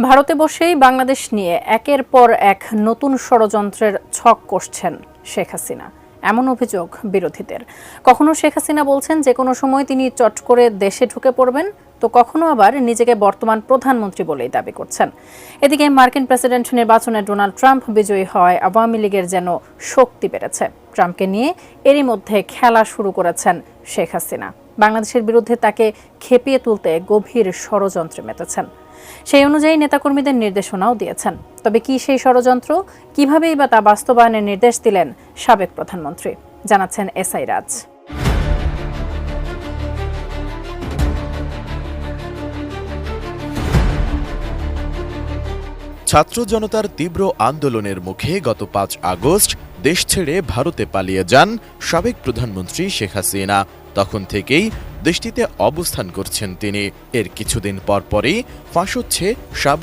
ভারতে বসেই বাংলাদেশ নিয়ে একের পর এক নতুন ষড়যন্ত্রের ছক কষছেন শেখ হাসিনা, এমন অভিযোগ বিরোধীদের। কখনো শেখ হাসিনা বলছেন যে কোনো সময় তিনি চট করে দেশে ঢুকে পড়বেন, তো কখনো আবার নিজেকে বর্তমান প্রধানমন্ত্রী বলেই দাবি করছেন। এদিকে মার্কিন প্রেসিডেন্ট নির্বাচনে ডোনাল্ড ট্রাম্প বিজয়ী হয় আওয়ামী লীগের যেন শক্তি বেড়েছে। ট্রাম্পকে নিয়ে এরই মধ্যে খেলা শুরু করেছেন শেখ হাসিনা। বাংলাদেশের বিরুদ্ধে তাকে খেপিয়ে তুলতে গভীর ষড়যন্ত্রে মেতেছেন। সেই অনুযায়ী নেতাকর্মীদের নির্দেশনাও দিয়েছেন। তবে কি সেই ষড়যন্ত্র, কিভাবেই বা তা বাস্তবায়নের নির্দেশ দিলেন সাবেক প্রধানমন্ত্রী, জানাচ্ছেন এসআই রাজ। ছাত্র জনতার তীব্র আন্দোলনের মুখে গত ৫ আগস্ট দেশ ছেড়ে ভারতে পালিয়ে যান সাবেক প্রধানমন্ত্রী শেখ হাসিনা। তখন থেকেই দেশটিতে অবস্থান করছেন তিনি। এর কিছুদিন পরপরই ফাঁস হচ্ছে সাবেক